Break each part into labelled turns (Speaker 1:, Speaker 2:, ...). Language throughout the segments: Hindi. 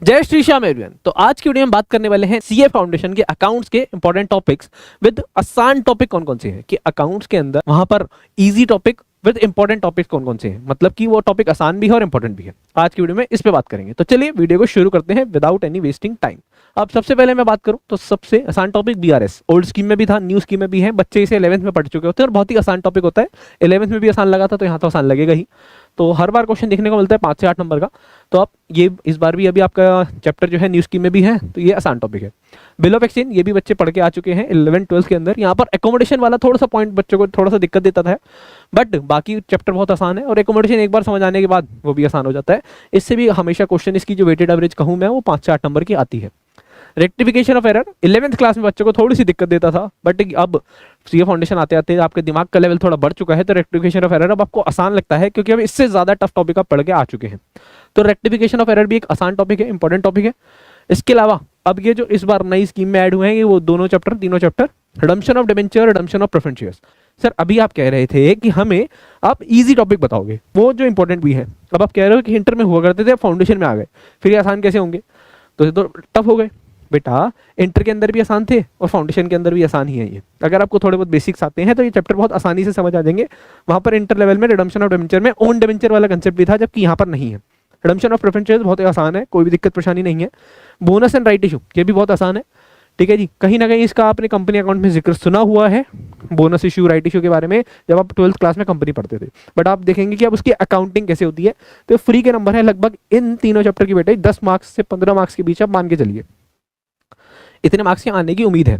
Speaker 1: जय श्री श्याम एवरीवन। तो आज की वीडियो में बात करने वाले हैं सीए फाउंडेशन के अकाउंट्स के इंपॉर्टेंट टॉपिक्स विद आसान टॉपिक कौन कौन से हैं कि अकाउंट्स के अंदर वहां पर easy topic with important topic कौन कौन से हैं, मतलब कि वो टॉपिक आसान भी है और इंपॉर्टेंट भी है। आज की वीडियो में इस पे बात करेंगे। तो चलिए वीडियो को शुरू करते हैं विदाउट एनी वेस्टिंग टाइम। अब सबसे पहले मैं बात करूं तो सबसे आसान टॉपिक बीआरएस ओल्ड स्कीम में भी था, न्यू स्कीम में भी है। बच्चे इसे 11th में पढ़ चुके होते हैं और बहुत ही आसान टॉपिक होता है। 11th में भी आसान लगा था तो यहाँ तो आसान लगेगा ही। तो हर बार क्वेश्चन देखने को मिलता है 5 से 8 नंबर का। तो आप ये इस बार भी अभी आपका चैप्टर जो है न्यू स्कीम में भी है, तो ये आसान टॉपिक है। बिल ऑफ एक्सचेंज ये भी बच्चे पढ़ के आ चुके हैं 11th 12th के अंदर। यहाँ पर एकोमोडेशन वाला थोड़ा सा पॉइंट बच्चों को थोड़ा सा दिक्कत देता था, बट बाकी चैप्टर बहुत आसान है और एकोमोडेशन एक बार समझ आने के बाद वो भी आसान हो जाता है। इससे भी हमेशा क्वेश्चन इसकी जो वेटेड एवरेज कहूँ मैं वो 5 से 8 नंबर की आती है। Rectification of error 11th class में बच्चों को थोड़ी सी दिक्कत देता था, बट अब सीए फाउंडेशन आते आते आपके दिमाग का लेवल थोड़ा बढ़ चुका है, तो रेक्टिफिकेशन ऑफ एरर अब आपको आसान लगता है क्योंकि अब इससे ज्यादा टफ टॉपिक आप पढ़ के आ चुके हैं। तो रेक्टिफिकेशन ऑफ एरर भी एक आसान टॉपिक है, इंपॉर्टेंट टॉपिक है। इसके अलावा अब ये जो इस बार नई स्कीम में ऐड हुए हैं ये वो तीनों chapter redemption of debenture, redemption of preference shares. Sir अभी आप कह रहे थे कि हमें आप इजी टॉपिक बताओगे, वो जो इंपॉर्टेंट भी है। अब आप कह रहे हो कि इंटर में हुआ करते थे, फाउंडेशन में आ गए, फिर ये आसान कैसे होंगे? तो ये तो टफ हो गए बेटा। इंटर के अंदर भी आसान थे और फाउंडेशन के अंदर भी आसान ही है ये। अगर आपको थोड़े बहुत बेसिक्स आते हैं तो ये चैप्टर बहुत आसानी से समझ आ जाएंगे। वहां पर इंटर लेवल में रिडम्पशन ऑफ डिबेंचर में ओन डिबेंचर वाला कंसेप्ट भी था, जबकि यहाँ पर नहीं है। रिडम्पशन ऑफ प्रेफरेंस शेयर्स बहुत आसान है, कोई भी दिक्कत परेशानी नहीं है। बोनस एंड राइट इशू ये भी बहुत आसान है, ठीक है जी। कहीं ना कहीं इसका आपने कंपनी अकाउंट में जिक्र सुना हुआ है, बोनस इशू, राइट इशू के बारे में, जब आप 12th क्लास में कंपनी पढ़ते थे। बट आप देखेंगे कि अब उसकी अकाउंटिंग कैसे होती है। तो फ्री के नंबर है लगभग इन तीनों चैप्टर की बेटे 10 मार्क्स से 15 मार्क्स के बीच आप मान के चलिए, इतने मार्क्स के आने की उम्मीद है।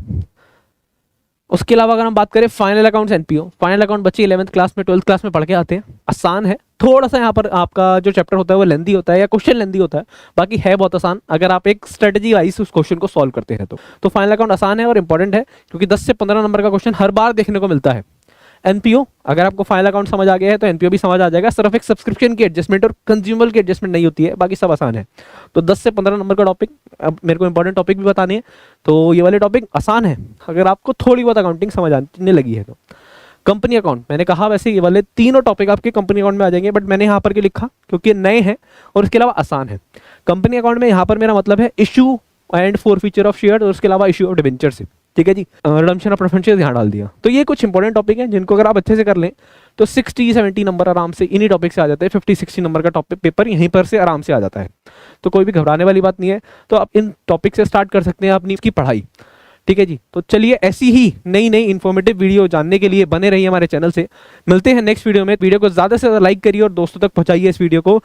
Speaker 1: उसके अलावा अगर हम बात करें final accounts NPO, final account बच्चे 11th क्लास में 12th क्लास में पढ़ के आते हैं, आसान है। थोड़ा सा यहाँ पर आपका जो चैप्टर होता है वो लेंदी होता है या क्वेश्चन लेंदी होता है, बाकी है बहुत आसान अगर आप एक स्ट्रेटजी वाइज उस क्वेश्चन को सॉल्व करते हैं। तो फाइनल अकाउंट आसान है और इंपॉर्टेंट है क्योंकि 10 से 15 नंबर का क्वेश्चन हर बार देखने को मिलता है। एनपीओ अगर आपको फाइनल अकाउंट समझ आ गया है तो एनपीओ भी समझ आ जाएगा, सिर्फ एक सब्सक्रिप्शन की एडजस्टमेंट और कंज्यूमर की एडजस्टमेंट नहीं होती है, बाकी सब आसान है। तो 10 से 15 नंबर का टॉपिक, अब मेरे को इंपॉर्टेंट टॉपिक भी बताने हैं, तो ये वाले टॉपिक आसान है अगर आपको थोड़ी बहुत अकाउंटिंग समझ आने लगी है तो। कंपनी अकाउंट मैंने कहा वैसे ये वाले तीनों टॉपिक आपके कंपनी अकाउंट में आ जाएंगे, बट मैंने यहाँ पर लिखा क्योंकि नए हैं और इसके अलावा आसान है। कंपनी अकाउंट में यहाँ पर मेरा मतलब है issue and forfeiture of share और उसके अलावा इशू ऑफ डिबेंचर से, ठीक है जी। रिडम्पशन ऑफ प्रेफरेंस शेयर्स यहाँ डाल दिया। तो ये कुछ इंपॉर्टेंट टॉपिक हैं जिनको अगर आप अच्छे से कर लें तो 60-70 नंबर आराम से इन्हीं टॉपिक से आ जाते हैं। 50-60 नंबर का टॉपिक पेपर यहीं पर से आराम से आ जाता है, तो कोई भी घबराने वाली बात नहीं है। तो आप इन टॉपिक से स्टार्ट कर सकते हैं अपनी इसकी पढ़ाई, ठीक है जी। तो चलिए ऐसी ही नई नई इन्फॉर्मेटिव वीडियो जानने के लिए बने रहिए हमारे चैनल से। मिलते हैं नेक्स्ट वीडियो में। वीडियो को ज़्यादा से ज़्यादा लाइक करिए और दोस्तों तक पहुंचाइए इस वीडियो को।